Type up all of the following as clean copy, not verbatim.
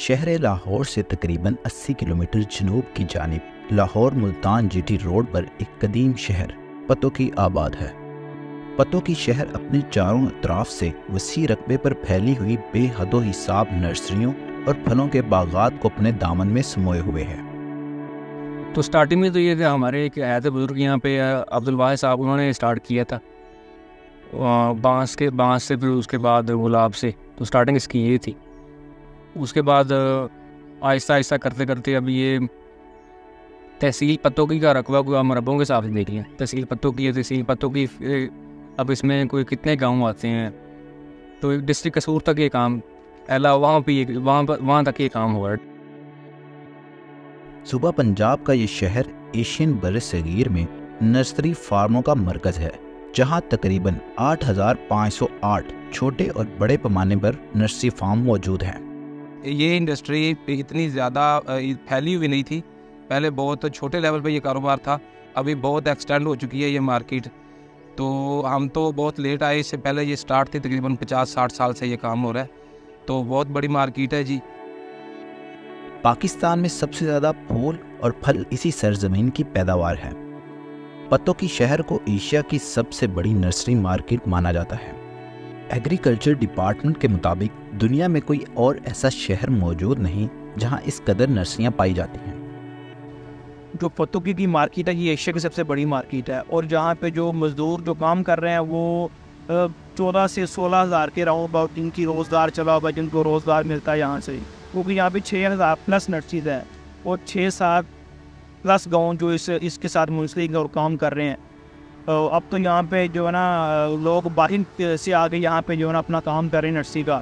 शहर लाहौर से तकरीबन 80 किलोमीटर जनूब की जानिब लाहौर मुल्तान जीटी रोड पर एक कदीम शहर पतोकी आबाद है। पतोकी शहर अपने चारों अतराफ से वसी रकबे पर फैली हुई बेहदो हिसाब नर्सरियों और फलों के बागात को अपने दामन में समोए हुए है। तो स्टार्टिंग में तो ये थे, हमारे एक ऐसे बुजुर्ग यहाँ पे अब्दुल वाहिद साहब, उन्होंने स्टार्ट किया था बांस से, फिर उसके बाद गुलाब से। तो स्टार्टिंग इसकी ये थी। उसके बाद आहिस्ता आहिस्ता करते करते अब ये तहसील पतोकी का रकबा को मरबों के हिसाब से देख लिया। तहसील पतोकी अब इसमें कोई कितने गांव आते हैं, तो डिस्ट्रिक्ट कसूर तक ये काम वहाँ तक ये काम हो रहा है। सूबा पंजाब का ये शहर एशियन बरसगीर में नर्सरी फार्मों का मरकज़ है, जहाँ तकरीबन 8,508 छोटे और बड़े पैमाने पर नर्सरी फार्म मौजूद हैं। ये इंडस्ट्री इतनी ज़्यादा फैली हुई नहीं थी, पहले बहुत छोटे लेवल पे ये कारोबार था, अभी बहुत एक्सटेंड हो चुकी है ये मार्केट। तो हम तो बहुत लेट आए, इससे पहले ये स्टार्ट थी, तकरीबन 50-60 साल से ये काम हो रहा है, तो बहुत बड़ी मार्केट है जी। पाकिस्तान में सबसे ज़्यादा फूल और फल इसी सरजमीन की पैदावार है। पतोकी शहर को एशिया की सबसे बड़ी नर्सरी मार्केट माना जाता है। एग्रीकल्चर डिपार्टमेंट के मुताबिक दुनिया में कोई और ऐसा शहर मौजूद नहीं जहां इस कदर नर्सरियां पाई जाती हैं। जो पतोकी की मार्केट है ये एशिया की सबसे बड़ी मार्केट है, और जहाँ पे जो मज़दूर जो काम कर रहे हैं वो 14 से 16 हज़ार के राउंड अबाउट इनकी रोज़गार चला हुआ, जिनको रोज़गार मिलता है यहाँ से, क्योंकि यहाँ पे 6,000 प्लस नर्सरीज हैं और 6-7 प्लस गाँव जो इसके साथ मुंसलिक और काम कर रहे हैं। अब तो यहाँ पे जो है ना लोग बाहर से आगे यहाँ पे जो है ना अपना काम कर रहे हैं नर्सरी का।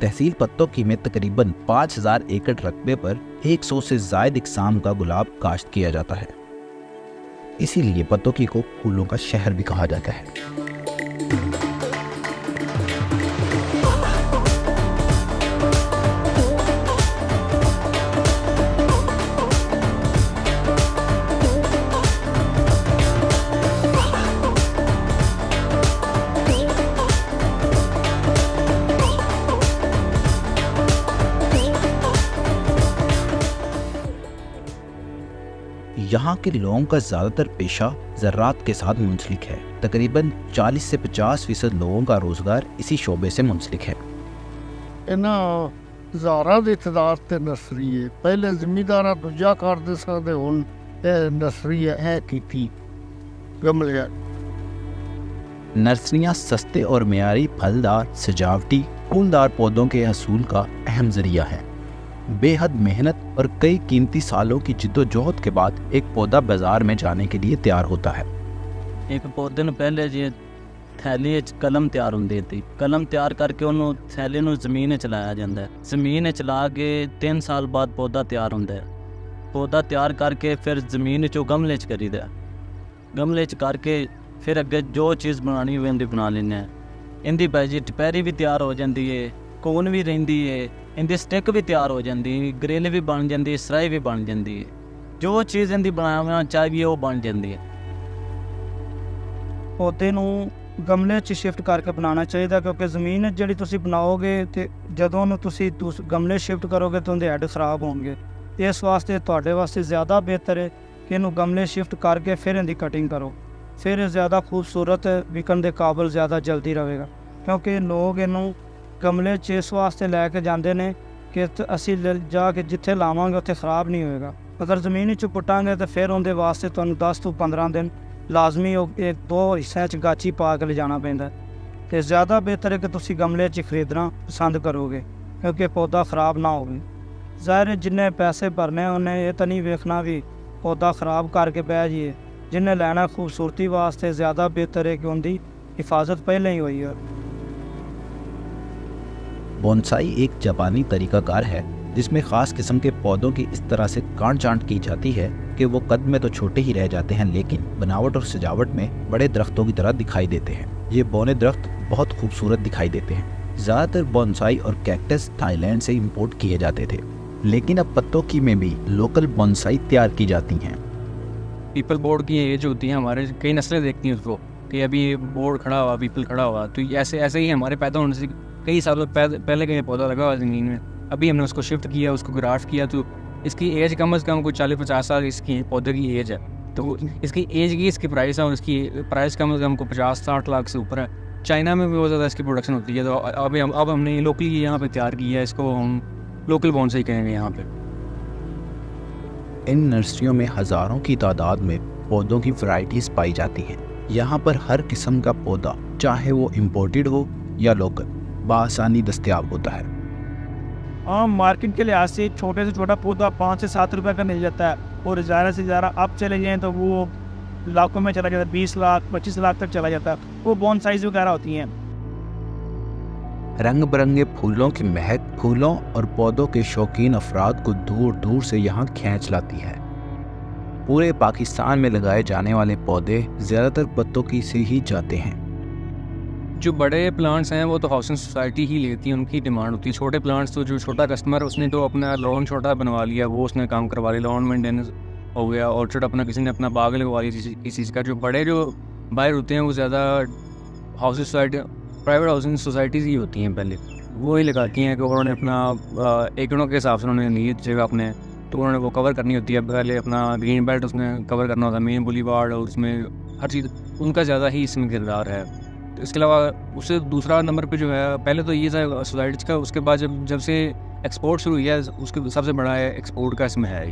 तहसील पतोकी में तकरीबन 5,000 एकड़ रकबे पर 100 से ज़ायद इकसाम का गुलाब काश्त किया जाता है, इसीलिए पतोकी को फूलों का शहर भी कहा जाता है। यहाँ के लोगों का ज़्यादातर पेशा ज़राअत के साथ मुंसलिक है। तकरीबन 40 से 50% लोगों का रोज़गार इसी शोबे से मुंसलिक है। इन्हां हज़ारां दी तादाद ते नर्सरी है, पहले ज़मींदार दूजा करदे सकदे, हुण नर्सरी है कीती गमले। नर्सरियाँ सस्ते और मियारी फलदार, सजावटी, फूलदार पौधों के हसूल का अहम ज़रिया है। बेहद मेहनत और कई कीमती सालों की जिद्दोजहद के बाद एक पौधा बाजार में जाने के लिए तैयार होता है। एक पौधे ਨੂੰ ਪਹਿਲੇ ਜੇ ਥੈਲੀ ਵਿੱਚ ਕਲਮ ਤਿਆਰ ਹੁੰਦੀ ਸੀ, ਕਲਮ ਤਿਆਰ ਕਰਕੇ ਉਹਨੂੰ ਥੈਲੇ ਨੂੰ ਜ਼ਮੀਨ ਵਿੱਚ ਲਾਇਆ ਜਾਂਦਾ ਹੈ। ਜ਼ਮੀਨ ਵਿੱਚ ਲਾ ਕੇ 3 ਸਾਲ ਬਾਅਦ ਪੌਦਾ ਤਿਆਰ ਹੁੰਦਾ ਹੈ। ਪੌਦਾ ਤਿਆਰ ਕਰਕੇ ਫਿਰ ਜ਼ਮੀਨ ਵਿੱਚੋਂ ਗਮਲੇ 'ਚ ਕਰੀਦਾ, ਗਮਲੇ 'ਚ ਕਰਕੇ ਫਿਰ ਅੱਗੇ ਜੋ ਚੀਜ਼ ਬਣਾਉਣੀ ਹੋਵੇ ਇਹਦੀ ਬਣਾ ਲੈਂਦੇ ਹਾਂ। ਇਹਦੀ ਬਾਜੀ ਟਪੈਰੀ ਵੀ ਤਿਆਰ ਹੋ ਜਾਂਦੀ ਹੈ, ਕੋਨ ਵੀ ਰਹਿੰਦੀ ਹੈ, ਇਹਦੀ ਸਟਿਕ ਵੀ ਤਿਆਰ ਹੋ ਜਾਂਦੀ, ਗ੍ਰਿਲ ਵੀ ਬਣ ਜਾਂਦੀ, ਸਰਾਈ ਵੀ ਬਣ ਜਾਂਦੀ ਹੈ। ਜੋ ਚੀਜ਼ ਇਹਦੀ ਬਣਾਉਣਾ ਚਾਹੀਏ ਉਹ ਬਣ ਜਾਂਦੀ ਹੈ। ਪੌਦੇ ਨੂੰ ਗਮਲੇ 'ਚ ਸ਼ਿਫਟ ਕਰਕੇ ਬਣਾਉਣਾ ਚਾਹੀਦਾ, ਕਿਉਂਕਿ ਜ਼ਮੀਨ ਜਿਹੜੀ ਤੁਸੀਂ ਬਣਾਓਗੇ ਤੇ ਜਦੋਂ ਉਹਨੂੰ ਤੁਸੀਂ ਗਮਲੇ ਸ਼ਿਫਟ ਕਰੋਗੇ ਤਾਂ ਉਹਦੇ ਹੈੱਡ ਖਰਾਬ ਹੋਣਗੇ। ਇਸ ਵਾਸਤੇ ਤੁਹਾਡੇ ਵਾਸਤੇ ਜ਼ਿਆਦਾ ਬਿਹਤਰ ਹੈ ਕਿ ਇਹਨੂੰ ਗਮਲੇ ਸ਼ਿਫਟ ਕਰਕੇ ਫਿਰ ਇਹਦੀ ਕਟਿੰਗ ਕਰੋ, ਫਿਰ ਇਹ ਜ਼ਿਆਦਾ ਖੂਬਸੂਰਤ ਵਿਕਣ ਦੇ ਕਾਬਲ ਜ਼ਿਆਦਾ ਜਲਦੀ ਰਹੇਗਾ। ਕਿਉਂਕਿ ਲੋਕ ਇਹਨੂੰ ਗਮਲੇ 'ਚ ਇਸ ਵਾਸਤੇ ਲੈ ਕੇ ਜਾਂਦੇ ਨੇ ਕਿ ਅਸੀਂ ਜਾ ਕੇ ਜਿੱਥੇ ਲਾਵਾਂਗੇ ਉੱਥੇ ਖਰਾਬ ਨਹੀਂ ਹੋਏਗਾ। ਅਗਰ ਜ਼ਮੀਨ 'ਚ ਪੁੱਟਾਂਗੇ ਤਾਂ ਫਿਰ ਉਹਦੇ ਵਾਸਤੇ ਤੁਹਾਨੂੰ 10 ਤੋਂ 15 ਦਿਨ ਲਾਜ਼ਮੀ ਇੱਕ ਦੋ ਹਿੱਸਿਆਂ 'ਚ ਗਾਚੀ ਪਾ ਕੇ ਲਿਜਾਣਾ ਪੈਂਦਾ, ਅਤੇ ਜ਼ਿਆਦਾ ਬਿਹਤਰ ਹੈ ਕਿ ਤੁਸੀਂ ਗਮਲੇ 'ਚ ਖਰੀਦਣਾ ਪਸੰਦ ਕਰੋਗੇ, ਕਿਉਂਕਿ ਪੌਦਾ ਖਰਾਬ ਨਾ ਹੋਵੇ। ਜ਼ਾਹਿਰ ਜਿੰਨੇ ਪੈਸੇ ਭਰਨੇ ਉਹਨੇ ਇਹ ਤਾਂ ਨਹੀਂ ਵੇਖਣਾ ਵੀ ਪੌਦਾ ਖਰਾਬ ਕਰਕੇ ਬਹਿ ਜਾਈਏ। जिन्हें लेना खूबसूरती वास्ते ज़्यादा बेहतर है कि उनकी हिफाजत पहले ही हुई है। बोनसाई एक जापानी तरीकाकार है जिसमें ख़ास किस्म के पौधों की इस तरह से काट छांट की जाती है कि वो कद में तो छोटे ही रह जाते हैं, लेकिन बनावट और सजावट में बड़े दरख्तों की तरह दिखाई देते हैं। ये बौने दरख्त बहुत खूबसूरत दिखाई देते हैं। ज़्यादातर बोनसाई और कैक्टस थाईलैंड से इंपोर्ट किए जाते थे, लेकिन अब पत्तोकी में भी लोकल बोनसाई तैयार की जाती हैं। पीपल बोर्ड की एज होती है, हमारे कई नस्लें देखती हैं उसको कि अभी ये बोर्ड खड़ा हुआ, पीपल खड़ा हुआ, तो ऐसे ही हमारे पैदा होने से कई सालों पहले का ये पौधा लगा हुआ ज़मीन में, अभी हमने उसको शिफ्ट किया, उसको ग्राफ्ट किया, तो इसकी एज कम अज़ कम कोई 40-50 साल इसकी पौधे की एज है। तो इसकी एज की इसकी प्राइस है, और इसकी प्राइस कम अज़ कम को 50-60 लाख से ऊपर है। चाइना में भी बहुत ज़्यादा इसकी प्रोडक्शन होती है। तो अब हमने लोकली यहाँ पे तैयार किया है, इसको हम लोकल बोनसाई कहेंगे यहाँ पे। इन नर्सरियों में हज़ारों की तादाद में पौधों की वैरायटीज़ पाई जाती हैं। यहाँ पर हर किस्म का पौधा, चाहे वो इम्पोर्टेड हो या लोकल, बआसानी दस्तयाब होता है। मार्केट के लिहाज से छोटे से छोटा पौधा 5 से 7 रुपए का मिल जाता है, और ज़्यादा से ज़्यादा आप चले जाएँ तो वो लाखों में चला जाता है, 20 लाख 25 लाख तक चला जाता है। वो बोनसाइज वगैरह होती हैं। रंग बिरंगे फूलों की महक फूलों और पौधों के शौकीन अफराद को दूर दूर से यहाँ खींच लाती है। पूरे पाकिस्तान में लगाए जाने वाले पौधे ज़्यादातर पत्तों की से ही जाते हैं। जो बड़े प्लांट्स हैं वो तो हाउसिंग सोसाइटी ही लेती है, उनकी डिमांड होती है। छोटे प्लांट्स तो जो छोटा कस्टमर उसने तो अपना लॉन छोटा बनवा लिया, वो उसने काम करवा लिया, लॉन मेंटेनेंस हो गया, ऑर्चर्ड अपना किसी ने अपना बाग लगवा लिया किसी चीज़ का। जो बड़े जो बाहर होते हैं वो ज़्यादा housing society, private housing societies ही होती हैं पहले, वो ही लगाती हैं कि उन्होंने अपना एकड़ों के हिसाब से उन्होंने ली जगह अपने, तो उन्होंने वो कवर करनी होती है। पहले अपना ग्रीन बेल्ट उसने कवर करना होता है, मेन बुलीवार्ड, और उसमें हर चीज़ उनका ज़्यादा ही इसमें किरदार है। तो इसके अलावा उससे दूसरा नंबर पे जो है, पहले तो ये था सोसाइटीज़ का, उसके बाद जब से एक्सपोर्ट शुरू हुआ है, उसके सबसे बड़ा है एक्सपोर्ट का इसमें है।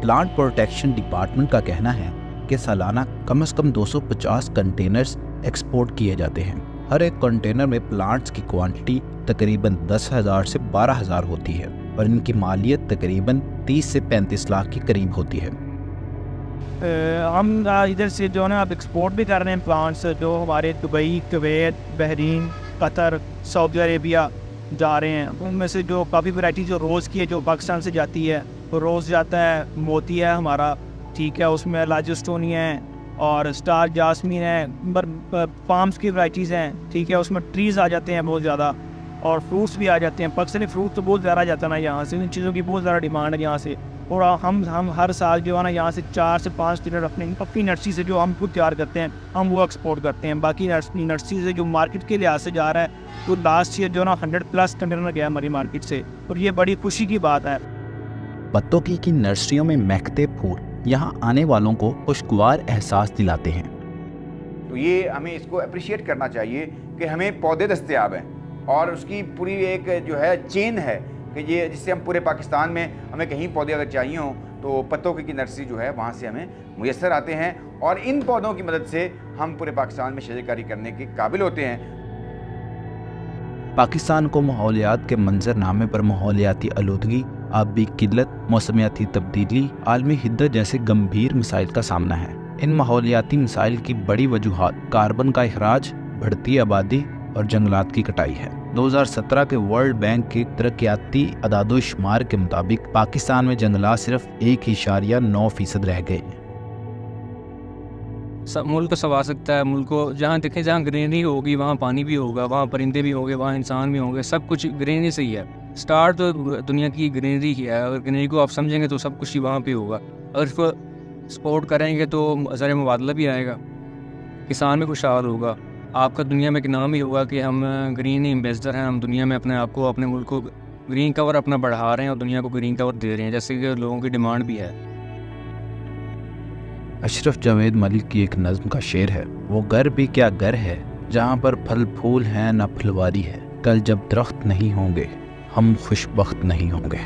प्लांट प्रोटेक्शन डिपार्टमेंट का कहना है कि सालाना कम से कम 250 कंटेनर्स एक्सपोर्ट किए जाते हैं। हर एक कंटेनर में प्लांट्स की क्वांटिटी तकरीबन 10,000 से 12,000 होती है, और इनकी मालियत तकरीबन 30 से 35 लाख के करीब होती है। हम इधर से जो है ना, आप एक्सपोर्ट भी कर रहे हैं प्लांट्स, जो हमारे Dubai, Kuwait, Bahrain, Qatar, Saudi Arabia जा रहे हैं। उनमें से जो काफ़ी वैरायटी जो रोज़ की है, जो पाकिस्तान से जाती है, तो रोज़ जाता है, मोती है हमारा, ठीक है, उसमें लाजिस्टोनी है और स्टार जासमीन है, पाम्स की वैराइटीज़ हैं, ठीक है, उसमें ट्रीज़ आ जाते हैं बहुत ज़्यादा, और फ्रूट्स भी आ जाते हैं। पाकिस्तानी फ्रूट तो बहुत ज़्यादा जाता है ना यहाँ से, इन चीज़ों की बहुत ज़्यादा डिमांड है यहाँ से। और हम हर साल जो है ना यहाँ से 4 से 5 टिनर अपनी नर्सरी से जो हम खुद तैयार करते हैं, हम वो एक्सपोर्ट करते हैं। बाकी नर्सरी से जो मार्केट के लिहाज से जा रहा है, तो लास्ट ईयर जो ना 100+ कंटेनर गया हमारी मार्केट से, और ये बड़ी खुशी की बात है। पत्तों की नर्सरियों में महकते फूल यहाँ आने वालों को खुशगवार एहसास दिलाते हैं। तो ये हमें इसको अप्रिशिएट करना चाहिए कि हमें पौधे दस्तयाब हैं, और उसकी पूरी एक जो है चेन है कि ये, जिससे हम पूरे पाकिस्तान में हमें कहीं पौधे अगर चाहिए हों तो पत्तों की नर्सरी जो है वहाँ से हमें मुयस्सर आते हैं, और इन पौधों की मदद से हम पूरे पाकिस्तान में शजरकारी करने के काबिल होते हैं। पाकिस्तान को माहौलियात के मंजरनामे पर माहौलियाती आलूदगी, आबी किल्लत, मौसमियाती तब्दीली, आलमी हिद्दत जैसे गंभीर मसाइल का सामना है। इन माहौलियाती मसाइल की बड़ी वजूहात कार्बन का अखराज, बढ़ती आबादी और जंगलात की कटाई है। 2017 के वर्ल्ड बैंक के तरक्याती अदादोशुमार के मुताबिक पाकिस्तान में जंगलात सिर्फ 1.9% रह गए। मुल्क सवा सकता है, मुल्क को जहाँ देखें, जहाँ ग्रीनरी होगी वहाँ पानी भी होगा, वहाँ परिंदे भी होंगे, वहाँ इंसान भी होंगे, सब कुछ ग्रीनरी से ही है। स्टार्ट तो दुनिया की ग्रीनरी ही है। अगर ग्रीनरी को आप समझेंगे तो सब कुछ ही वहाँ पे होगा। अगर इसको सपोर्ट करेंगे तो ज़र मुबादला भी आएगा, किसान भी खुशहाल होगा, आपका दुनिया में एक नाम ही होगा कि हम ग्रीन एम्बेसडर हैं, हम दुनिया में अपने आप को, अपने मुल्क को ग्रीन कवर अपना बढ़ा रहे हैं और दुनिया को ग्रीन कवर दे रहे हैं, जैसे कि लोगों की डिमांड भी है। अशरफ जावेद मलिक की एक नज़्म का शेर है, वो घर भी क्या घर है जहाँ पर फल फूल हैं न फुलवारी है, कल जब दरख्त नहीं होंगे हम खुशबख्त नहीं होंगे।